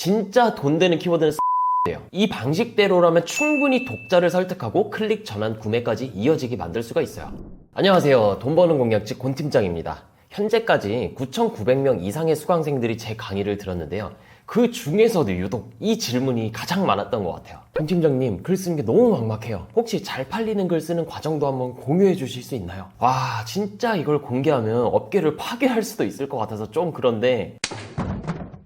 진짜 돈 되는 키워드는 돼요. 이 방식대로라면 충분히 독자를 설득하고 클릭 전환 구매까지 이어지게 만들 수가 있어요. 안녕하세요. 돈 버는 공략직 권 팀장입니다. 현재까지 9,900명 이상의 수강생들이 제 강의를 들었는데요. 그 중에서도 유독 이 질문이 가장 많았던 것 같아요. 권 팀장님, 글 쓰는 게 너무 막막해요. 혹시 잘 팔리는 글 쓰는 과정도 한번 공유해 주실 수 있나요? 와, 진짜 이걸 공개하면 업계를 파괴할 수도 있을 것 같아서 좀 그런데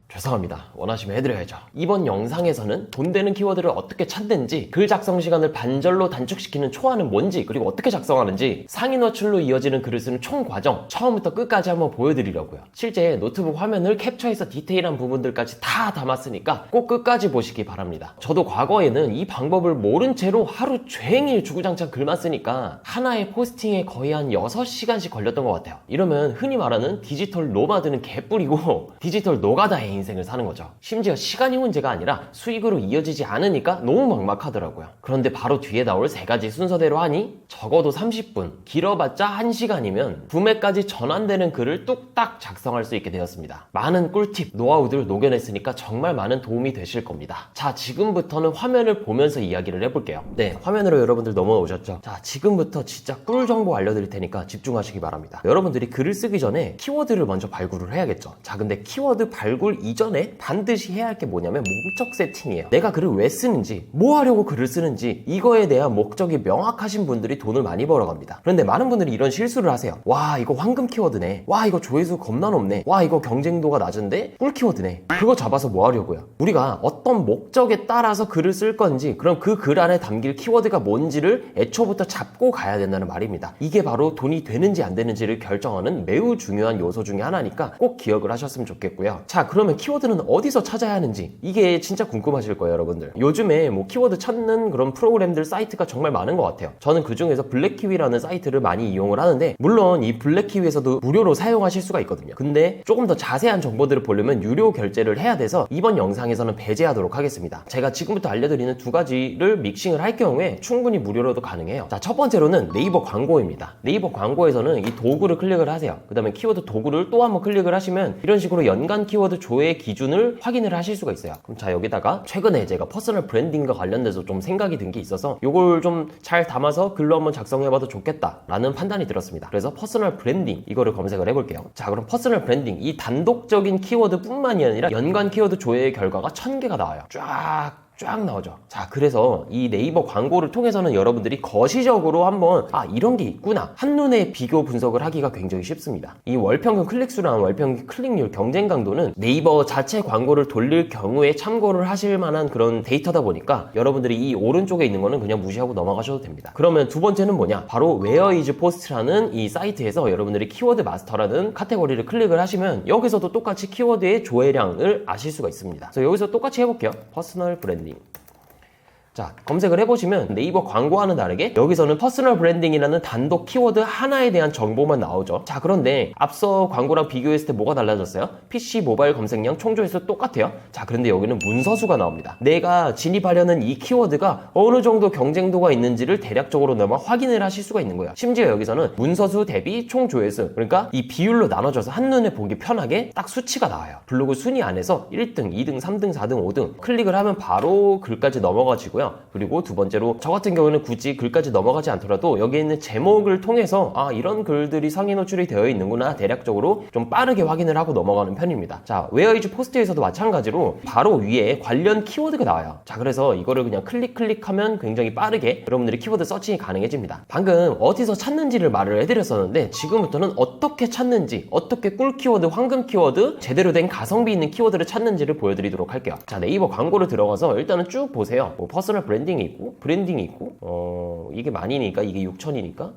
죄송합니다. 원하시면 해드려야죠. 이번 영상에서는 돈 되는 키워드를 어떻게 찾는지, 글 작성 시간을 반절로 단축시키는 초안은 뭔지, 그리고 어떻게 작성하는지, 상위 노출로 이어지는 글을 쓰는 총 과정, 처음부터 끝까지 한번 보여드리려고요. 실제 노트북 화면을 캡처해서 디테일한 부분들까지 다 담았으니까 꼭 끝까지 보시기 바랍니다. 저도 과거에는 이 방법을 모른 채로 하루 종일 주구장창 글만 쓰니까 하나의 포스팅에 거의 한 6시간씩 걸렸던 것 같아요. 이러면 흔히 말하는 디지털 노마드는 개뿔이고 디지털 노가다의 인생을 사는 거죠. 심지어 시간이 문제가 아니라 수익으로 이어지지 않으니까 너무 막막하더라고요. 그런데 바로 뒤에 나올 3가지 순서대로 하니 적어도 30분, 길어봤자 1시간이면 구매까지 전환되는 글을 뚝딱 작성할 수 있게 되었습니다. 많은 꿀팁, 노하우들을 녹여냈으니까 정말 많은 도움이 되실 겁니다. 자, 지금부터는 화면을 보면서 이야기를 해볼게요. 네, 화면으로 여러분들 넘어오셨죠? 자, 지금부터 진짜 꿀 정보 알려드릴 테니까 집중하시기 바랍니다. 여러분들이 글을 쓰기 전에 키워드를 먼저 발굴을 해야겠죠. 자, 근데 키워드 발굴 이전에 반드시 해야 할 게 뭐냐면 목적 세팅이에요. 내가 글을 왜 쓰는지, 뭐 하려고 글을 쓰는지, 이거에 대한 목적이 명확하신 분들이 돈을 많이 벌어갑니다. 그런데 많은 분들이 이런 실수를 하세요. 와, 이거 황금 키워드네. 와, 이거 조회수 겁나 높네. 와, 이거 경쟁도가 낮은데 꿀 키워드네. 그거 잡아서 뭐 하려고요? 우리가 어떤 목적에 따라서 글을 쓸 건지, 그럼 그 글 안에 담길 키워드가 뭔지를 애초부터 잡고 가야 된다는 말입니다. 이게 바로 돈이 되는지 안 되는지를 결정하는 매우 중요한 요소 중에 하나니까 꼭 기억을 하셨으면 좋겠고요. 자, 그러면 키워드는 어디서 찾아야 하는지, 이게 진짜 궁금하실 거예요, 여러분들. 요즘에 뭐 키워드 찾는 그런 프로그램들, 사이트가 정말 많은 것 같아요. 저는 그 중에서 블랙키위라는 사이트를 많이 이용을 하는데, 물론 이 블랙키위에서도 무료로 사용하실 수가 있거든요. 근데 조금 더 자세한 정보들을 보려면 유료 결제를 해야 돼서 이번 영상에서는 배제하도록 하겠습니다. 제가 지금부터 알려드리는 2가지를 믹싱을 할 경우에 충분히 무료로도 가능해요. 자, 첫 번째로는 네이버 광고입니다. 네이버 광고에서는 이 도구를 클릭을 하세요. 그 다음에 키워드 도구를 또 한번 클릭을 하시면 이런 식으로 연간 키워드 조회 기준을 확인을 하실 수가 있어요. 그럼 자, 여기다가 최근에 제가 퍼스널 브랜딩과 관련돼서 좀 생각이 든 게 있어서 요걸 좀 잘 담아서 글로 한번 작성해봐도 좋겠다 라는 판단이 들었습니다. 그래서 퍼스널 브랜딩 이거를 검색을 해볼게요. 자, 그럼 퍼스널 브랜딩, 이 단독적인 키워드 뿐만이 아니라 연간 키워드 조회의 결과가 1000개가 나와요. 쫙 나오죠. 자, 그래서 이 네이버 광고를 통해서는 여러분들이 거시적으로 한번 이런 게 있구나, 한눈에 비교 분석을 하기가 굉장히 쉽습니다. 이 월평균 클릭수랑 월평균 클릭률, 경쟁 강도는 네이버 자체 광고를 돌릴 경우에 참고를 하실 만한 그런 데이터다 보니까 여러분들이 이 오른쪽에 있는 거는 그냥 무시하고 넘어가셔도 됩니다. 그러면 두 번째는 뭐냐? 바로 Where is Post라는 이 사이트에서 여러분들이 키워드 마스터라는 카테고리를 클릭을 하시면 여기서도 똑같이 키워드의 조회량을 아실 수가 있습니다. 그래서 여기서 똑같이 해볼게요. 퍼스널 브랜딩. 자, 검색을 해보시면 네이버 광고와는 다르게 여기서는 퍼스널 브랜딩이라는 단독 키워드 하나에 대한 정보만 나오죠. 자, 그런데 앞서 광고랑 비교했을 때 뭐가 달라졌어요? PC 모바일 검색량 총조회수 똑같아요. 자, 그런데 여기는 문서수가 나옵니다. 내가 진입하려는 이 키워드가 어느 정도 경쟁도가 있는지를 대략적으로 넘어 확인을 하실 수가 있는 거예요. 심지어 여기서는 문서수 대비 총조회수, 그러니까 이 비율로 나눠져서 한눈에 보기 편하게 딱 수치가 나와요. 블로그 순위 안에서 1등, 2등, 3등, 4등, 5등 클릭을 하면 바로 글까지 넘어가지고요. 그리고 두 번째로 저 같은 경우는 굳이 글까지 넘어가지 않더라도 여기 있는 제목을 통해서 이런 글들이 상위 노출이 되어 있는구나, 대략적으로 좀 빠르게 확인을 하고 넘어가는 편입니다. 자, Where is Post에서도 마찬가지로 바로 위에 관련 키워드가 나와요. 자, 그래서 이거를 그냥 클릭하면 굉장히 빠르게 여러분들이 키워드 서칭이 가능해집니다. 방금 어디서 찾는지를 말을 해드렸었는데 지금부터는 어떻게 찾는지, 어떻게 꿀 키워드, 황금 키워드, 제대로 된 가성비 있는 키워드를 찾는지를 보여드리도록 할게요. 자, 네이버 광고를 들어가서 일단은 쭉 보세요. 뭐 퍼스널 브랜딩이 있고 브랜딩이 있고 이게 만이니까 이게 6000이니까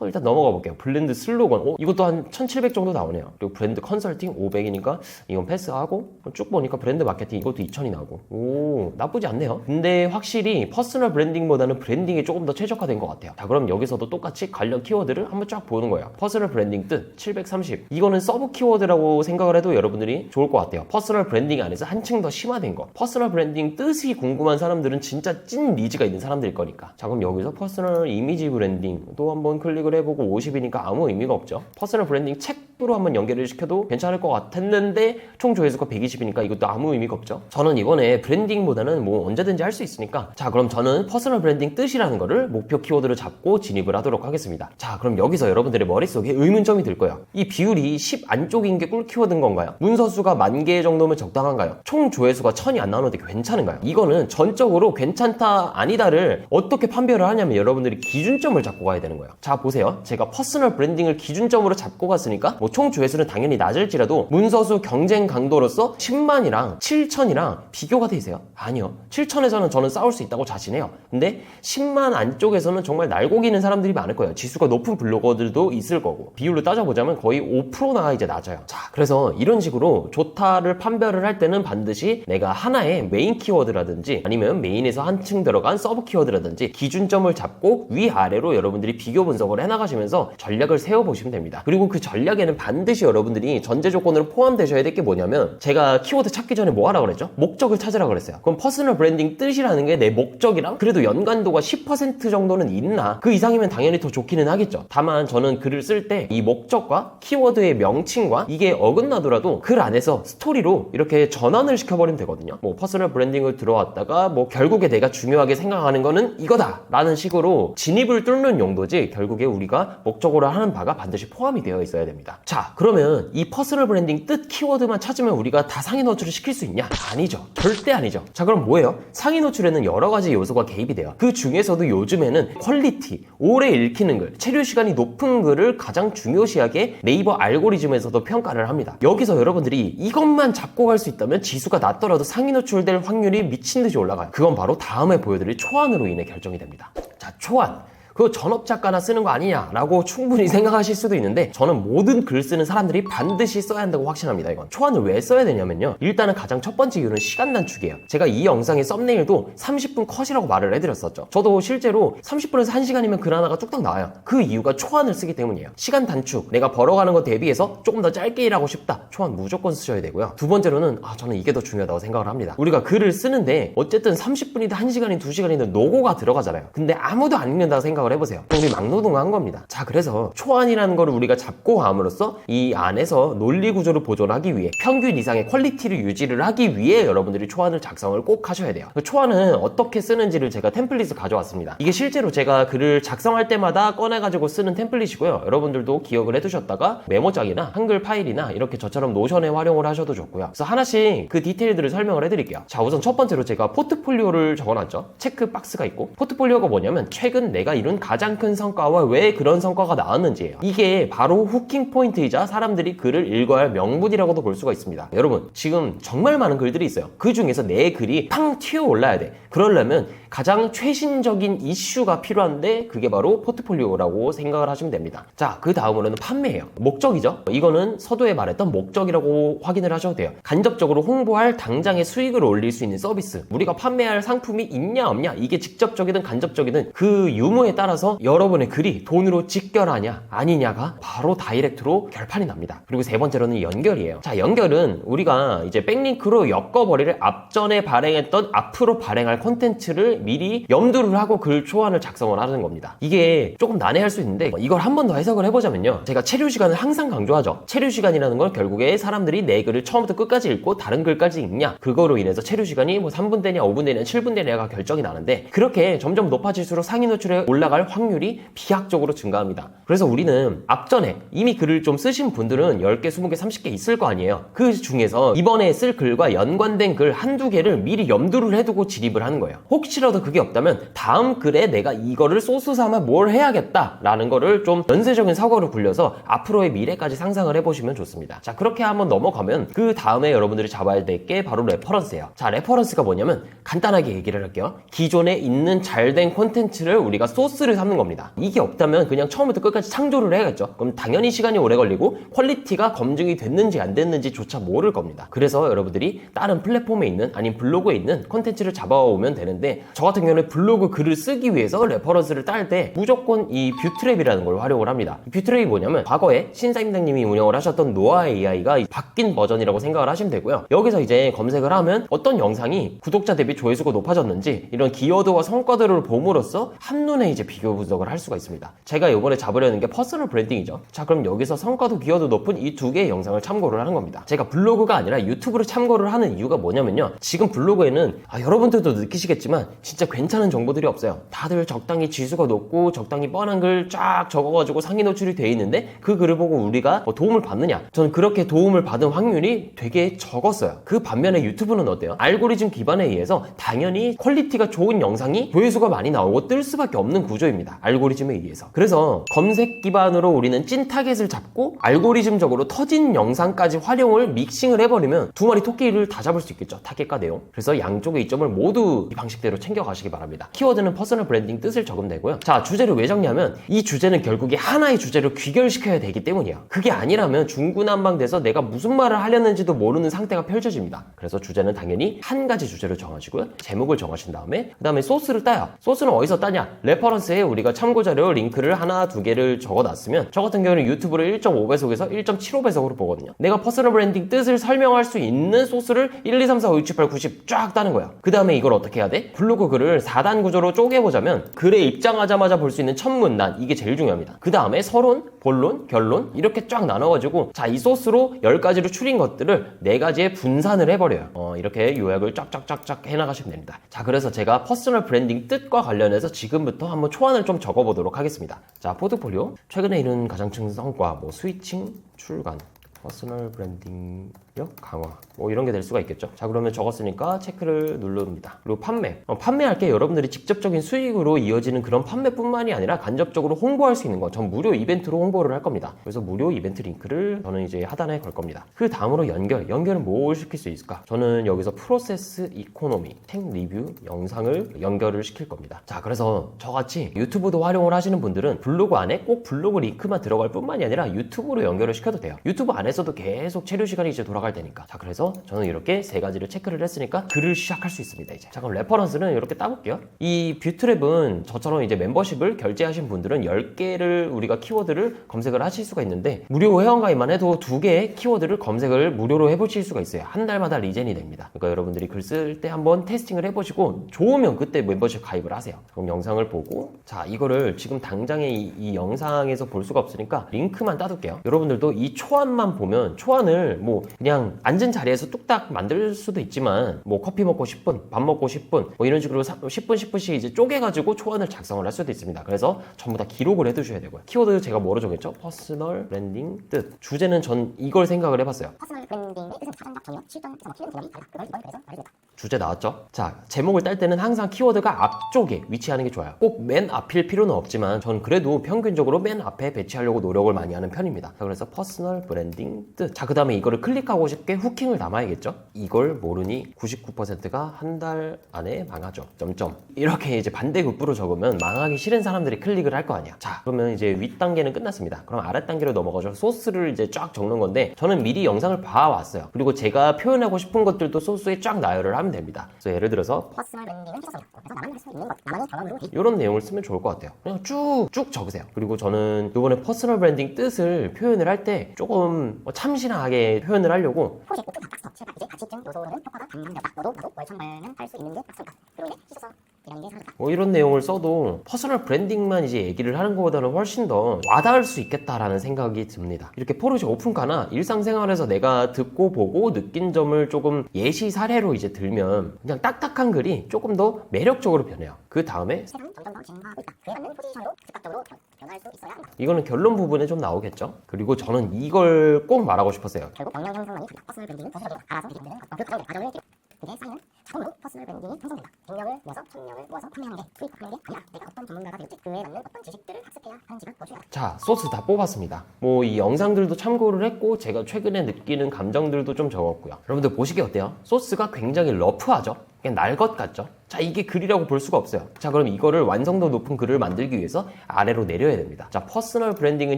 일단 넘어가 볼게요. 블랜드 슬로건 이것도 한 1700 정도 나오네요. 그리고 브랜드 컨설팅 500이니까 이건 패스하고 쭉 보니까 브랜드 마케팅 이것도 2000이 나오고, 오, 나쁘지 않네요. 근데 확실히 퍼스널 브랜딩보다는 브랜딩이 조금 더 최적화된 것 같아요. 자, 그럼 여기서도 똑같이 관련 키워드를 한번 쫙 보는 거예요. 퍼스널 브랜딩 뜻 730, 이거는 서브 키워드라고 생각을 해도 여러분들이 좋을 것 같아요. 퍼스널 브랜딩 안에서 한층 더 심화된 거. 퍼스널 브랜딩 뜻이 궁금한 사람들은 진짜 찐 니즈가 있는 사람들일 거니까. 자, 그럼 여기서 퍼스널 이미지 브랜딩 또 한번 클릭을 해보고 50이니까 아무 의미가 없죠. 퍼스널 브랜딩 책 로 한번 연결을 시켜도 괜찮을 것 같았는데 총 조회수가 120이니까 이것도 아무 의미가 없죠. 저는 이번에 브랜딩보다는 뭐 언제든지 할 수 있으니까, 자 그럼 저는 퍼스널 브랜딩 뜻이라는 거를 목표 키워드로 잡고 진입을 하도록 하겠습니다. 자 그럼 여기서 여러분들의 머릿속에 의문점이 들 거예요. 이 비율이 10 안쪽인 게 꿀 키워드인 건가요? 문서 수가 10,000개 정도면 적당한가요? 총 조회수가 1000이 안 나오는데 괜찮은가요? 이거는 전적으로 괜찮다 아니다를 어떻게 판별을 하냐면 여러분들이 기준점을 잡고 가야 되는 거예요. 자 보세요, 제가 퍼스널 브랜딩을 기준점으로 잡고 갔으니까 뭐 총 조회수는 당연히 낮을지라도 문서수 경쟁 강도로서 10만이랑 7천이랑 비교가 돼 있어요? 아니요. 7천에서는 저는 싸울 수 있다고 자신해요. 근데 10만 안쪽에서는 정말 날고기는 사람들이 많을 거예요. 지수가 높은 블로거들도 있을 거고, 비율로 따져보자면 거의 5%나 이제 낮아요. 자 그래서 이런 식으로 좋다를 판별을 할 때는 반드시 내가 하나의 메인 키워드라든지 아니면 메인에서 한층 들어간 서브 키워드라든지 기준점을 잡고 위아래로 여러분들이 비교 분석을 해나가시면서 전략을 세워보시면 됩니다. 그리고 그 전략에는 반드시 여러분들이 전제 조건으로 포함되셔야 될 게 뭐냐면, 제가 키워드 찾기 전에 뭐 하라고 그랬죠? 목적을 찾으라고 그랬어요. 그럼 퍼스널 브랜딩 뜻이라는 게 내 목적이랑 그래도 연관도가 10% 정도는 있나? 그 이상이면 당연히 더 좋기는 하겠죠. 다만 저는 글을 쓸 때 이 목적과 키워드의 명칭과 이게 어긋나더라도 글 안에서 스토리로 이렇게 전환을 시켜버리면 되거든요. 뭐 퍼스널 브랜딩을 들어왔다가 뭐 결국에 내가 중요하게 생각하는 거는 이거다 라는 식으로 진입을 뚫는 용도지, 결국에 우리가 목적으로 하는 바가 반드시 포함이 되어 있어야 됩니다. 자 그러면 이 퍼스널 브랜딩 뜻 키워드만 찾으면 우리가 다 상위 노출을 시킬 수 있냐? 아니죠. 절대 아니죠. 자 그럼 뭐예요? 상위 노출에는 여러 가지 요소가 개입이 돼요. 그 중에서도 요즘에는 퀄리티, 오래 읽히는 글, 체류 시간이 높은 글을 가장 중요시하게 네이버 알고리즘에서도 평가를 합니다. 여기서 여러분들이 이것만 잡고 갈 수 있다면 지수가 낮더라도 상위 노출될 확률이 미친 듯이 올라가요. 그건 바로 다음에 보여드릴 초안으로 인해 결정이 됩니다. 자 초안, 그거 전업 작가나 쓰는 거 아니냐라고 충분히 생각하실 수도 있는데, 저는 모든 글 쓰는 사람들이 반드시 써야 한다고 확신합니다. 이건 초안을 왜 써야 되냐면요, 일단은 가장 첫 번째 이유는 시간 단축이에요. 제가 이 영상의 썸네일도 30분 컷이라고 말을 해드렸었죠. 저도 실제로 30분에서 1시간이면 글 하나가 뚝딱 나와요. 그 이유가 초안을 쓰기 때문이에요. 시간 단축, 내가 벌어가는 거 대비해서 조금 더 짧게 일하고 싶다, 초안 무조건 쓰셔야 되고요. 두 번째로는 저는 이게 더 중요하다고 생각을 합니다. 우리가 글을 쓰는데 어쨌든 30분이든 1시간이든 2시간이든 노고가 들어가잖아요. 근데 아무도 안 읽는다고 생각을 해보세요. 우리 막노동한 겁니다. 자 그래서 초안이라는 거를 우리가 잡고 감으로써 이 안에서 논리 구조를 보존하기 위해, 평균 이상의 퀄리티를 유지를 하기 위해 여러분들이 초안을 작성을 꼭 하셔야 돼요. 그 초안은 어떻게 쓰는지를 제가 템플릿을 가져왔습니다. 이게 실제로 제가 글을 작성할 때마다 꺼내가지고 쓰는 템플릿이고요. 여러분들도 기억을 해두셨다가 메모장이나 한글 파일이나 이렇게 저처럼 노션에 활용을 하셔도 좋고요. 그래서 하나씩 그 디테일들을 설명을 해드릴게요. 자 우선 첫 번째로 제가 포트폴리오를 적어놨죠. 체크 박스가 있고, 포트폴리오가 뭐냐면 최근 내가 이룬 가장 큰 성과와 왜 그런 성과가 나왔는지예요. 이게 바로 후킹 포인트이자 사람들이 글을 읽어야 할 명분이라고도 볼 수가 있습니다. 여러분 지금 정말 많은 글들이 있어요. 그 중에서 내 글이 팡 튀어 올라야 돼. 그러려면 가장 최신적인 이슈가 필요한데 그게 바로 포트폴리오라고 생각을 하시면 됩니다. 자 그 다음으로는 판매예요. 목적이죠. 이거는 서두에 말했던 목적이라고 확인을 하셔도 돼요. 간접적으로 홍보할 당장의 수익을 올릴 수 있는 서비스, 우리가 판매할 상품이 있냐 없냐, 이게 직접적이든 간접적이든 그 유무에 따라서 여러분의 글이 돈으로 직결하냐 아니냐가 바로 다이렉트로 결판이 납니다. 그리고 세 번째로는 연결이에요. 자 연결은 우리가 이제 백링크로 엮어버리를 앞전에 발행했던 앞으로 발행할 콘텐츠를 미리 염두를 하고 글 초안을 작성을 하는 겁니다. 이게 조금 난해할 수 있는데 이걸 한 번 더 해석을 해보자면요, 제가 체류 시간을 항상 강조하죠. 체류 시간이라는 건 결국에 사람들이 내 글을 처음부터 끝까지 읽고 다른 글까지 읽냐, 그거로 인해서 체류 시간이 뭐 3분 되냐 5분 되냐 7분 되냐가 결정이 나는데, 그렇게 점점 높아질수록 상위 노출에 올라갈 확률이 비약적으로 증가합니다. 그래서 우리는 앞전에 이미 글을 좀 쓰신 분들은 10개, 20개, 30개 있을 거 아니에요. 그 중에서 이번에 쓸 글과 연관된 글 한두 개를 미리 염두를 해두고 진입을 하는 거예요. 혹시라도 그게 없다면 다음 글에 내가 이거를 소스 삼아 뭘 해야겠다 라는 거를 좀 연쇄적인 사고를 굴려서 앞으로의 미래까지 상상을 해보시면 좋습니다. 자 그렇게 한번 넘어가면 그 다음에 여러분들이 잡아야 될 게 바로 레퍼런스예요. 자 레퍼런스가 뭐냐면 간단하게 얘기를 할게요. 기존에 있는 잘된 콘텐츠를 우리가 소스를 삼는 겁니다. 이게 없다면 그냥 처음부터 끝까지 창조를 해야겠죠. 그럼 당연히 시간이 오래 걸리고 퀄리티가 검증이 됐는지 안 됐는지조차 모를 겁니다. 그래서 여러분들이 다른 플랫폼에 있는, 아니면 블로그에 있는 콘텐츠를 잡아오면 되는데, 저 같은 경우는 블로그 글을 쓰기 위해서 레퍼런스를 딸 때 무조건 이 뷰트랩이라는 걸 활용을 합니다. 뷰트랩이 뭐냐면 과거에 신사임당님이 운영을 하셨던 노아 AI가 바뀐 버전이라고 생각을 하시면 되고요. 여기서 이제 검색을 하면 어떤 영상이 구독자 대비 조회수가 높아졌는지 이런 키워드와 성과들을 봄으로써 한눈에 이제 비교 분석을 할 수가 있습니다. 제가 이번에 잡으려는 게 퍼스널 브랜딩이죠. 자, 그럼 여기서 성과도 기여도 높은 이 두 개의 영상을 참고를 하는 겁니다. 제가 블로그가 아니라 유튜브를 참고를 하는 이유가 뭐냐면요, 지금 블로그에는 여러분들도 느끼시겠지만 진짜 괜찮은 정보들이 없어요. 다들 적당히 지수가 높고 적당히 뻔한 글 쫙 적어가지고 상위 노출이 돼 있는데 그 글을 보고 우리가 도움을 받느냐? 저는 그렇게 도움을 받은 확률이 되게 적었어요. 그 반면에 유튜브는 어때요? 알고리즘 기반에 의해서 당연히 퀄리티가 좋은 영상이 조회수가 많이 나오고 뜰 수밖에 없는 구조입니다. 알고리즘에 의해서. 그래서 검색 기반으로 우리는 찐 타겟을 잡고 알고리즘적으로 터진 영상까지 활용을 믹싱을 해버리면 두 마리 토끼를 다 잡을 수 있겠죠. 타겟과 내용. 그래서 양쪽의 이점을 모두 이 방식대로 챙겨가시기 바랍니다. 키워드는 퍼스널 브랜딩 뜻을 적으면 되고요. 자, 주제를 왜 정리하면 이 주제는 결국에 하나의 주제로 귀결시켜야 되기 때문이에요. 그게 아니라면 중구난방돼서 내가 무슨 말을 하려는지도 모르는 상태가 펼쳐집니다. 그래서 주제는 당연히 한 가지 주제를 정하시고요. 제목을 정하신 다음에 그 다음에 소스를 따요. 소스는 어디서 따냐? 레퍼런스에 우리가 참고자료 링크를 하나 두 개를 적어놨으면 저 같은 경우는 유튜브를 1.5배속에서 1.75배속으로 보거든요. 내가 퍼스널 브랜딩 뜻을 설명할 수 있는 소스를 1, 2, 3, 4, 5, 6, 7, 8, 90 쫙 따는 거예요. 그 다음에 이걸 어떻게 해야 돼? 블로그 글을 4단 구조로 쪼개보자면 글에 입장하자마자 볼 수 있는 첫 문단, 이게 제일 중요합니다. 그 다음에 서론, 본론, 결론 이렇게 쫙 나눠가지고 자, 이 소스로 10가지로 추린 것들을 4가지에 분산을 해버려요. 이렇게 요약을 쫙쫙쫙쫙 해나가시면 됩니다. 자, 그래서 제가 퍼스널 브랜딩 뜻과 관련해서 지금부터 한번 초안을 좀 적어보도록 하겠습니다. 자, 포트폴리오 최근에 이룬 가장 큰 성과, 스위칭, 출간, 퍼스널 브랜딩력 강화 이런 게 될 수가 있겠죠. 자, 그러면 적었으니까 체크를 누릅니다. 그리고 판매할 게 여러분들이 직접적인 수익으로 이어지는 그런 판매뿐만이 아니라 간접적으로 홍보할 수 있는 거, 전 무료 이벤트로 홍보를 할 겁니다. 그래서 무료 이벤트 링크를 저는 이제 하단에 걸 겁니다. 그 다음으로 연결은 뭘 시킬 수 있을까? 저는 여기서 프로세스 이코노미, 텍 리뷰 영상을 연결을 시킬 겁니다. 자, 그래서 저같이 유튜브도 활용을 하시는 분들은 블로그 안에 꼭 블로그 링크만 들어갈 뿐만이 아니라 유튜브로 연결을 시켜도 돼요. 유튜브 안에서도 계속 체류 시간이 이제 돌아갈 테니까. 자, 그래서 저는 이렇게 3가지를 체크를 했으니까 글을 시작할 수 있습니다. 이제 자, 그럼 레퍼런스는 이렇게 따볼게요. 이 뷰트랩은 저처럼 이제 멤버십을 결제하신 분들은 10개를 우리가 키워드를 검색을 하실 수가 있는데 무료 회원가입만 해도 2개의 키워드를 검색을 무료로 해보실 수가 있어요. 한 달마다 리젠이 됩니다. 그러니까 여러분들이 글 쓸 때 한번 테스팅을 해보시고 좋으면 그때 멤버십 가입을 하세요. 그럼 영상을 보고, 자, 이거를 지금 당장에 이 영상에서 볼 수가 없으니까 링크만 따둘게요. 여러분들도 이 초안만 보면, 초안을 그냥 앉은 자리에서 뚝딱 만들 수도 있지만 커피 먹고 10분, 밥 먹고 10분 이런 식으로 10분 10분씩 이제 쪼개가지고 초안을 작성을 할 수도 있습니다. 그래서 전부 다 기록을 해두셔야 되고요. 키워드 제가 뭐로 정했죠? 퍼스널 브랜딩 뜻. 주제는 전 이걸 생각을 해봤어요. 퍼스널 브랜딩의 뜻은 사전적 정의와 실전에서 키워드 개념이 달라. 그걸 그래서 말해주겠다. 주제 나왔죠? 자, 제목을 딸 때는 항상 키워드가 앞쪽에 위치하는 게 좋아요. 꼭 맨 앞일 필요는 없지만 전 그래도 평균적으로 맨 앞에 배치하려고 노력을 많이 하는 편입니다. 자, 그래서 퍼스널 브랜딩 뜻. 자, 그 다음에 이거를 클릭하고 싶게 후킹을 담아야겠죠? 이걸 모르니 99%가 한 달 안에 망하죠. 점점. 이렇게 이제 반대급부로 적으면 망하기 싫은 사람들이 클릭을 할 거 아니야. 자, 그러면 이제 윗 단계는 끝났습니다. 그럼 아랫 단계로 넘어가죠. 소스를 이제 쫙 적는 건데 저는 미리 영상을 봐왔어요. 그리고 제가 표현하고 싶은 것들도 소스에 쫙 나열을 하면 됩니다. 그래서 예를 들어서 퍼스널 브랜딩은 희소성이다. 그래서 나만 할 수 있는 것, 나만의 경험으로 이런 내용을 쓰면 좋을 것 같아요. 그냥 쭉 적으세요. 그리고 저는 이번에 퍼스널 브랜딩 뜻을 표현을 할 때 조금 참신하게 표현을 하려고 포식 오픈 닥터 7, 8 이제 가치증 요소는 효과가 반감되었다. 너도 나도 월천발은 할 수 있는 게 닥터니까. 그로 인해 희소성 이라는 게 사라졌다. 이런 내용을 써도 퍼스널 브랜딩만 이제 얘기를 하는 것보다는 훨씬 더 와닿을 수 있겠다라는 생각이 듭니다. 이렇게 포르쉐 오픈카나 일상생활에서 내가 듣고 보고 느낀 점을 조금 예시 사례로 이제 들면 그냥 딱딱한 글이 조금 더 매력적으로 변해요. 그 다음에 세상은 점점 더 진화하고 있다. 그에 맞는 포지션으로 즉각적으로 변할 수 있어야 한다. 이거는 결론 부분에 좀 나오겠죠. 그리고 저는 이걸 꼭 말하고 싶었어요. 결국 경력 형성만이 된다. 퍼스널 브랜딩은 전체적으로 알아서 이기는 어떤 그 과정을 그게 쌓이는 자본으로 퍼스널 브랜딩이 형성된다. 경력을 모아서 청력을 모아서 판매하는 게 수익하는 게 아니라 내가 어떤 전문가가 될지 그에 맞는 어떤 지식들을 학습해야 하는지를 보여줘야 한다. 자, 소스 다 뽑았습니다. 이 영상들도 참고를 했고 제가 최근에 느끼는 감정들도 좀 적었고요. 여러분들 보시기 어때요? 소스가 굉장히 러프하죠? 그냥 날 것 같죠? 자, 이게 글이라고 볼 수가 없어요. 자, 그럼 이거를 완성도 높은 글을 만들기 위해서 아래로 내려야 됩니다. 자, 퍼스널 브랜딩은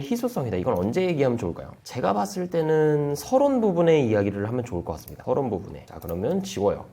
희소성이다. 이건 언제 얘기하면 좋을까요? 제가 봤을 때는 서론 부분에 이야기를 하면 좋을 것 같습니다. 서론 부분에. 자, 그러면 지워요.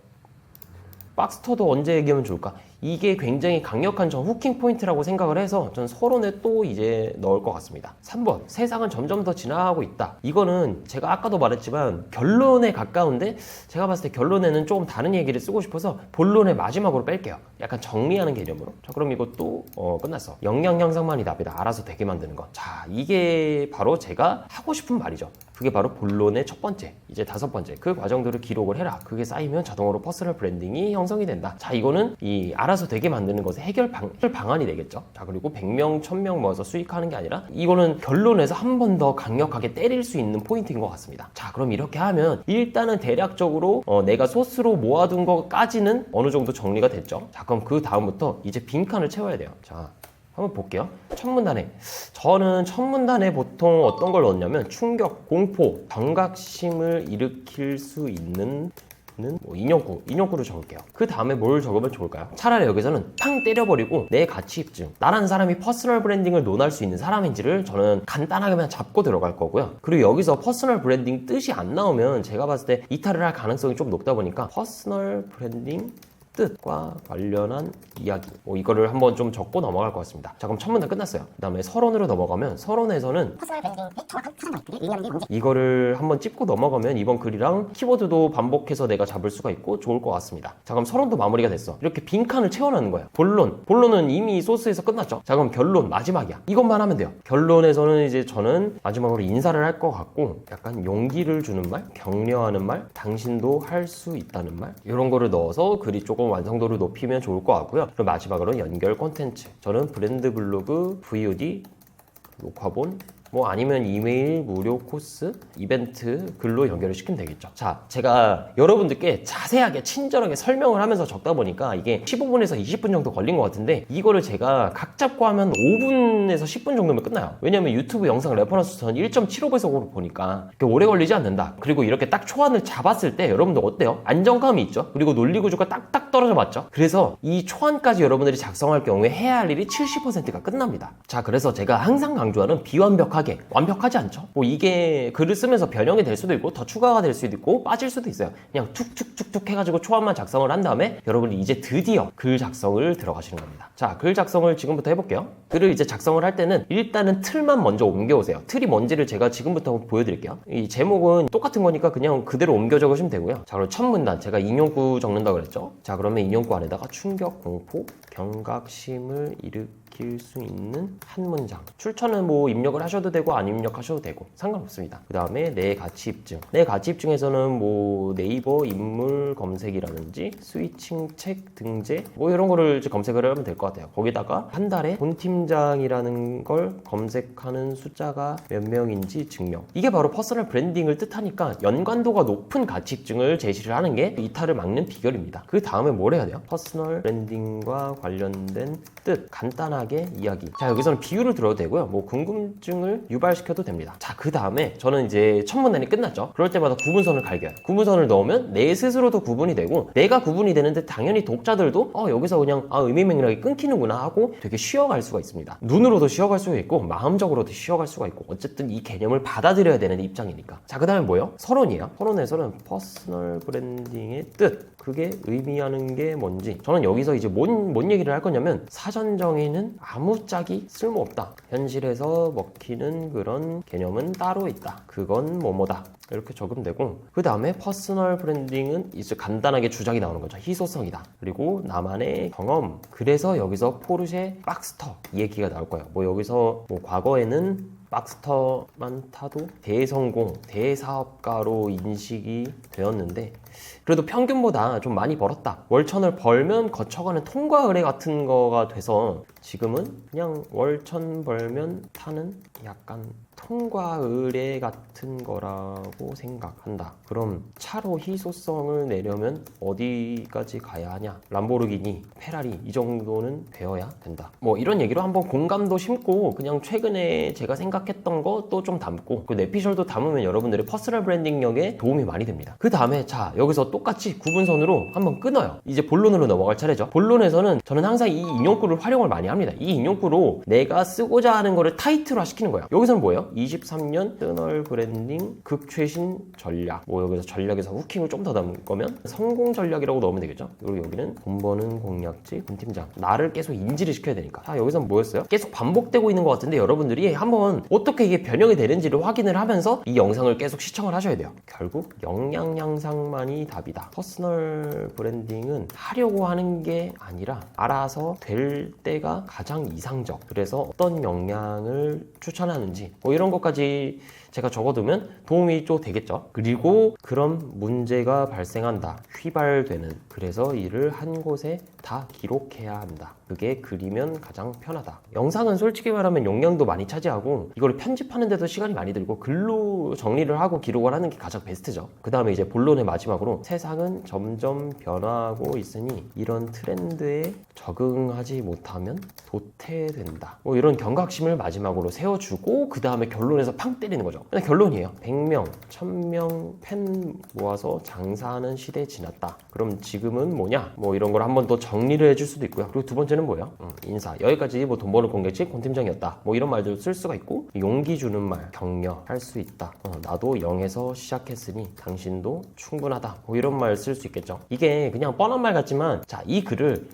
박스터도 언제 얘기하면 좋을까? 이게 굉장히 강력한 전 후킹 포인트라고 생각을 해서 전 서론에 또 이제 넣을 것 같습니다. 3번, 세상은 점점 더 진화하고 있다. 이거는 제가 아까도 말했지만 결론에 가까운데 제가 봤을 때 결론에는 조금 다른 얘기를 쓰고 싶어서 본론의 마지막으로 뺄게요. 약간 정리하는 개념으로. 자, 그럼 이것도 끝났어. 역량 향상만이 답이다. 알아서 되게 만드는 거. 자, 이게 바로 제가 하고 싶은 말이죠. 그게 바로 본론의 첫 번째, 이제 다섯 번째. 그 과정들을 기록을 해라. 그게 쌓이면 자동으로 퍼스널 브랜딩이 형성이 된다. 자, 이거는 이 알아서 되게 만드는 것의 해결 방안이 되겠죠. 자, 그리고 100명, 1000명 모아서 수익하는 게 아니라 이거는 결론에서 한 번 더 강력하게 때릴 수 있는 포인트인 것 같습니다. 자, 그럼 이렇게 하면 일단은 대략적으로 내가 소스로 모아둔 것까지는 어느 정도 정리가 됐죠. 자, 그럼 그 다음부터 이제 빈칸을 채워야 돼요. 자, 한번 볼게요. 첫 문단에 저는 첫 문단에 보통 어떤 걸 넣냐면 충격, 공포, 경각심을 일으킬 수 있는 인용구를 적을게요. 그 다음에 뭘 적으면 좋을까요? 차라리 여기서는 팡 때려버리고 내 가치 입증, 나라는 사람이 퍼스널 브랜딩을 논할 수 있는 사람인지를 저는 간단하게만 잡고 들어갈 거고요. 그리고 여기서 퍼스널 브랜딩 뜻이 안 나오면 제가 봤을 때 이탈을 할 가능성이 좀 높다 보니까 퍼스널 브랜딩 뜻과 관련한 이야기, 이거를 한번 좀 적고 넘어갈 것 같습니다. 자, 그럼 첫 문단 끝났어요. 그 다음에 서론으로 넘어가면 서론에서는 퍼스널 브랜딩의 정확한 사상과 그게 의미하는 게 뭔지 이거를 한번 찝고 넘어가면 이번 글이랑 키워드도 반복해서 내가 잡을 수가 있고 좋을 것 같습니다. 자, 그럼 서론도 마무리가 됐어. 이렇게 빈칸을 채워넣는 거예요. 본론은 이미 소스에서 끝났죠. 자, 그럼 결론 마지막이야. 이것만 하면 돼요. 결론에서는 이제 저는 마지막으로 인사를 할 것 같고 약간 용기를 주는 말, 격려하는 말, 당신도 할 수 있다는 말, 이런 거를 넣어서 글이 조금 완성도를 높이면 좋을 것 같고요. 그리고 마지막으로 연결 콘텐츠. 저는 브랜드 블로그, VOD, 녹화본, 아니면 이메일 무료 코스, 이벤트 글로 연결을 시키면 되겠죠. 자, 제가 여러분들께 자세하게 친절하게 설명을 하면서 적다 보니까 이게 15분에서 20분 정도 걸린 것 같은데 이거를 제가 각 잡고 하면 5분에서 10분 정도면 끝나요. 왜냐면 유튜브 영상 레퍼런스 전 1.75배속으로 보니까 이렇게 오래 걸리지 않는다. 그리고 이렇게 딱 초안을 잡았을 때 여러분들 어때요? 안정감이 있죠? 그리고 논리 구조가 딱딱 떨어져 맞죠? 그래서 이 초안까지 여러분들이 작성할 경우에 해야 할 일이 70%가 끝납니다. 자, 그래서 제가 항상 강조하는 비완벽하게, 완벽하지 않죠? 이게 글을 쓰면서 변형이 될 수도 있고 더 추가가 될 수도 있고 빠질 수도 있어요. 그냥 툭툭툭툭 해가지고 초안만 작성을 한 다음에 여러분이 이제 드디어 글 작성을 들어가시는 겁니다. 자, 글 작성을 지금부터 해볼게요. 글을 이제 작성을 할 때는 일단은 틀만 먼저 옮겨오세요. 틀이 뭔지를 제가 지금부터 보여드릴게요. 이 제목은 똑같은 거니까 그냥 그대로 옮겨 적으시면 되고요. 자, 그럼 첫 문단 제가 인용구 적는다 그랬죠? 자, 그러면 인용구 안에다가 충격, 공포, 경각심을 일으킬 수 있는 한 문장. 출처는 입력을 하셔도 되고 안 입력하셔도 되고 상관없습니다. 그 다음에 내 가치 입증. 내 가치 입증에서는 네이버 인물 검색이라든지 스위칭 책 등재 이런 거를 이제 검색을 하면 될 것 같아요. 거기다가 한 달에 본 팀장이라는 걸 검색하는 숫자가 몇 명인지 증명. 이게 바로 퍼스널 브랜딩을 뜻하니까 연관도가 높은 가치 입증을 제시를 하는 게 이탈을 막는 비결입니다. 그 다음에 뭘 해야 돼요? 퍼스널 브랜딩과 관련된 뜻 간단하게 이야기. 자, 여기서는 비유를 들어도 되고요. 궁금증을 유발시켜도 됩니다. 자, 그 다음에 저는 이제 첫 문단이 끝났죠. 그럴 때마다 구분선을 갈겨요. 구분선을 넣으면 내 스스로도 구분이 되고 내가 구분이 되는데 당연히 독자들도 여기서 그냥 의미맹랑이 끊기는구나 하고 되게 쉬어갈 수가 있습니다. 눈으로도 쉬어갈 수가 있고 마음적으로도 쉬어갈 수가 있고 어쨌든 이 개념을 받아들여야 되는 입장이니까. 자, 그 다음에 뭐예요? 서론이에요. 서론에서는 퍼스널 브랜딩의 뜻, 그게 의미하는 게 뭔지. 저는 여기서 이제 뭔 얘기를 할 거냐면 사전 정의는 아무짝이 쓸모없다. 현실에서 먹히는 그런 개념은 따로 있다. 그건 뭐뭐다. 이렇게 적으면 되고 그 다음에 퍼스널 브랜딩은 이제 간단하게 주장이 나오는 거죠. 희소성이다. 그리고 나만의 경험. 그래서 여기서 포르쉐 박스터 이 얘기가 나올 거예요. 여기서 과거에는 박스터만 타도 대성공, 대사업가로 인식이 되었는데 그래도 평균보다 좀 많이 벌었다. 월천을 벌면 거쳐가는 통과 의례 같은 거가 돼서 지금은 그냥 월천 벌면 타는 약간 통과 의례 같은 거라고 생각한다. 그럼 차로 희소성을 내려면 어디까지 가야 하냐? 람보르기니, 페라리 이 정도는 되어야 된다. 이런 얘기로 한번 공감도 심고 그냥 최근에 제가 생각했던 것도 좀 담고 그 내피셜도 담으면 여러분들의 퍼스널 브랜딩력에 도움이 많이 됩니다. 그 다음에 자, 여기서 똑같이 구분선으로 한번 끊어요. 이제 본론으로 넘어갈 차례죠. 본론에서는 저는 항상 이 인용구를 활용을 많이 합니다. 이 인용구로 내가 쓰고자 하는 거를 타이틀화 시키는 거예요. 여기서는 뭐예요? 23년 퍼스널 브랜딩 극최신 전략. 뭐 여기서 전략에서 후킹을 좀 더 담을 거면 성공 전략이라고 넣으면 되겠죠. 그리고 여기는 돈 버는 공략지 군 팀장. 나를 계속 인지를 시켜야 되니까. 자, 여기서는 뭐였어요? 계속 반복되고 있는 것 같은데 여러분들이 한번 어떻게 이게 변형이 되는지를 확인을 하면서 이 영상을 계속 시청을 하셔야 돼요. 결국 역량 향상만이 답이다. 퍼스널 브랜딩은 하려고 하는 게 아니라 알아서 될 때가 가장 이상적. 그래서 어떤 역량을 추천하는지 뭐 이런 것까지 제가 적어두면 도움이 좀 되겠죠. 그리고 그런 문제가 발생한다. 휘발되는. 그래서 이를 한 곳에 다 기록해야 한다. 그게 그리면 가장 편하다. 영상은 솔직히 말하면 용량도 많이 차지하고 이걸 편집하는 데도 시간이 많이 들고 글로 정리를 하고 기록을 하는 게 가장 베스트죠. 그 다음에 이제 본론의 마지막으로 세상은 점점 변화하고 있으니 이런 트렌드에 적응하지 못하면 도태된다. 뭐 이런 경각심을 마지막으로 세워주고 그 다음에 결론에서 팡 때리는 거죠. 그냥 결론이에요. 100명, 1000명 팬 모아서 장사하는 시대 지났다. 그럼 지금은 뭐냐? 뭐 이런 걸 한번 더 정리를 해줄 수도 있고요. 그리고 두 번째는 뭐예요? 인사. 여기까지 뭐 돈 버는 공격지 권 팀장이었다. 뭐 이런 말도 쓸 수가 있고 용기 주는 말, 격려 할 수 있다. 나도 0에서 시작했으니 당신도 충분하다. 뭐 이런 말 쓸 수 있겠죠. 이게 그냥 뻔한 말 같지만 자, 이 글을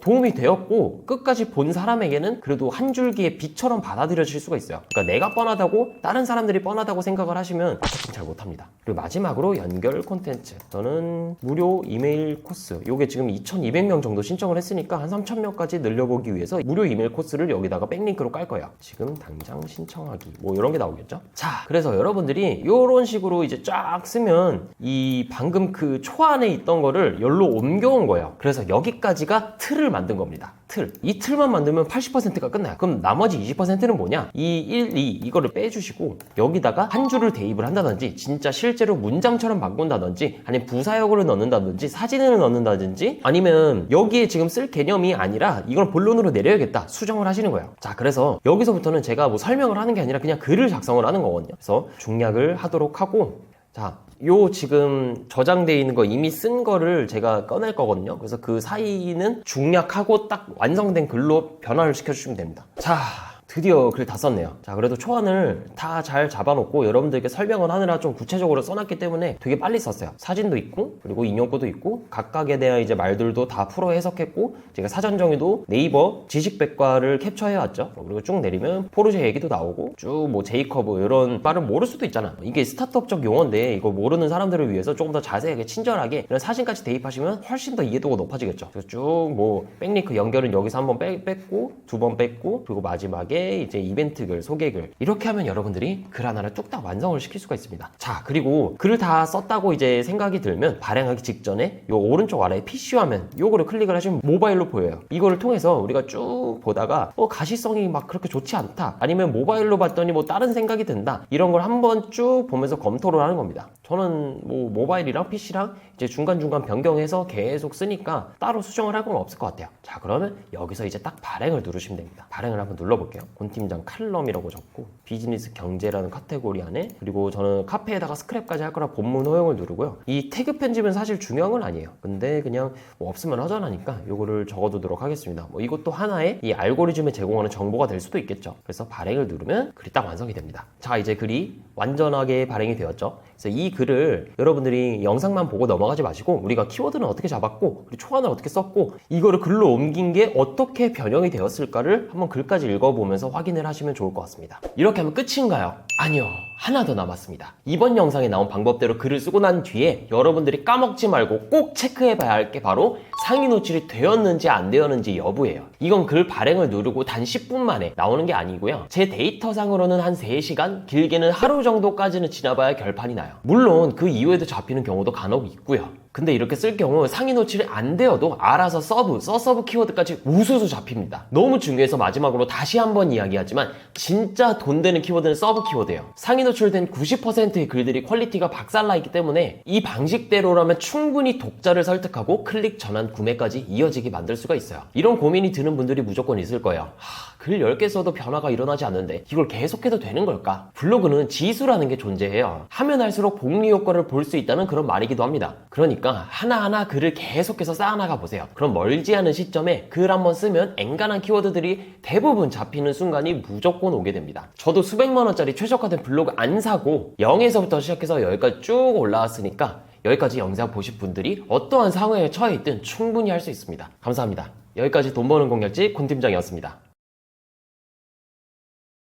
도움이 되었고 끝까지 본 사람에게는 그래도 한 줄기의 빛처럼 받아들여질 수가 있어요. 그러니까 내가 뻔하다고 다른 사람들이 뻔하다고 생각을 하시면 어차피 잘 못합니다. 그리고 마지막으로 연결 콘텐츠. 저는 무료 이메일 코스. 요게 지금 2200명 정도 신청을 했으니까 한 3000명까지 늘려보기 위해서 무료 이메일 코스를 여기다가 백링크로 깔 거예요. 지금 당장 신청하기. 뭐 이런 게 나오겠죠. 자, 그래서 여러분들이 이런 식으로 이제 쫙 쓰면 이 방금 그 초안에 있던 거를 열로 옮겨온 거예요. 그래서 여기까지가 틀을 만든 겁니다. 틀. 이 틀만 만들면 80%가 끝나요. 그럼 나머지 20%는 뭐냐? 이 1, 2 이거를 빼주시고 여기다가 한 줄을 대입을 한다든지 진짜 실제로 문장처럼 바꾼다든지 아니면 부사역을 넣는다든지 사진을 넣는다든지 아니면 여기에 지금 쓸 개념이 아니라 이걸 본론으로 내려야겠다 수정을 하시는 거예요. 자, 그래서 여기서부터는 제가 뭐 설명을 하는 게 아니라 그냥 글을 작성을 하는 거거든요. 그래서 중략을 하도록 하고 자, 요 지금 저장되어 있는 거 이미 쓴 거를 제가 꺼낼 거거든요. 그래서 그 사이는 중략하고 딱 완성된 글로 변화를 시켜주시면 됩니다. 자, 드디어 글 다 썼네요. 자, 그래도 초안을 다 잘 잡아놓고 여러분들께 설명을 하느라 좀 구체적으로 써놨기 때문에 되게 빨리 썼어요. 사진도 있고 그리고 인용구도 있고 각각에 대한 이제 말들도 다 풀어 해석했고 제가 사전 정의도 네이버 지식백과를 캡처해왔죠. 그리고 쭉 내리면 포르쉐 얘기도 나오고 쭉 뭐 제이커브 이런 말은 모를 수도 있잖아. 이게 스타트업적 용어인데 이거 모르는 사람들을 위해서 조금 더 자세하게 친절하게 이런 사진까지 대입하시면 훨씬 더 이해도가 높아지겠죠. 그래서 쭉 뭐 백링크 연결은 여기서 한번 뺐고 두 번 뺐고 그리고 마지막에 이제 이벤트글, 소개글 이렇게 하면 여러분들이 글 하나를 뚝딱 완성을 시킬 수가 있습니다. 자, 그리고 글을 다 썼다고 이제 생각이 들면 발행하기 직전에 요 오른쪽 아래에 PC 화면 요거를 클릭을 하시면 모바일로 보여요. 이거를 통해서 우리가 쭉 보다가 가시성이 막 그렇게 좋지 않다 아니면 모바일로 봤더니 뭐 다른 생각이 든다 이런 걸 한번 쭉 보면서 검토를 하는 겁니다. 저는 뭐 모바일이랑 PC랑 이제 중간중간 변경해서 계속 쓰니까 따로 수정을 할 건 없을 것 같아요. 자, 그러면 여기서 이제 딱 발행을 누르시면 됩니다. 발행을 한번 눌러볼게요. 권 팀장 칼럼이라고 적고 비즈니스 경제라는 카테고리 안에 그리고 저는 카페에다가 스크랩까지 할 거라 본문 허용을 누르고요. 이 태그 편집은 사실 중요한 건 아니에요. 근데 그냥 뭐 없으면 허전하니까 요거를 적어두도록 하겠습니다. 뭐 이것도 하나의 이 알고리즘에 제공하는 정보가 될 수도 있겠죠. 그래서 발행을 누르면 글이 딱 완성이 됩니다. 자, 이제 글이 완전하게 발행이 되었죠. 그래서 이 글을 여러분들이 영상만 보고 넘어가지 마시고 우리가 키워드는 어떻게 잡았고 그리고 초안을 어떻게 썼고 이거를 글로 옮긴 게 어떻게 변형이 되었을까를 한번 글까지 읽어보면서 확인을 하시면 좋을 것 같습니다. 이렇게 하면 끝인가요? 아니요. 하나 더 남았습니다. 이번 영상에 나온 방법대로 글을 쓰고 난 뒤에 여러분들이 까먹지 말고 꼭 체크해 봐야 할 게 바로 상위 노출이 되었는지 안 되었는지 여부예요. 이건 글 발행을 누르고 단 10분 만에 나오는 게 아니고요. 제 데이터상으로는 한 3시간, 길게는 하루 정도까지는 지나봐야 결판이 나요. 물론 그 이후에도 잡히는 경우도 간혹 있고요. 근데 이렇게 쓸 경우 상위 노출이 안 되어도 알아서 서브 키워드까지 우수수 잡힙니다. 너무 중요해서 마지막으로 다시 한번 이야기하지만 진짜 돈 되는 키워드는 서브 키워드예요. 상위 노출된 90%의 글들이 퀄리티가 박살나 있기 때문에 이 방식대로라면 충분히 독자를 설득하고 클릭 전환 구매까지 이어지게 만들 수가 있어요. 이런 고민이 드는 분들이 무조건 있을 거예요. 글 10개 써도 변화가 일어나지 않는데 이걸 계속해도 되는 걸까? 블로그는 지수라는 게 존재해요. 하면 할수록 복리 효과를 볼 수 있다는 그런 말이기도 합니다. 그러니까 그러니까 하나하나 글을 계속해서 쌓아나가 보세요. 그럼 멀지 않은 시점에 글 한번 쓰면 앵간한 키워드들이 대부분 잡히는 순간이 무조건 오게 됩니다. 저도 수백만 원짜리 최저가된 블로그 안 사고 0에서부터 시작해서 여기까지 쭉 올라왔으니까 여기까지 영상 보신 분들이 어떠한 상황에 처해 있든 충분히 할 수 있습니다. 감사합니다. 여기까지 돈 버는 공략지 권 팀장이었습니다.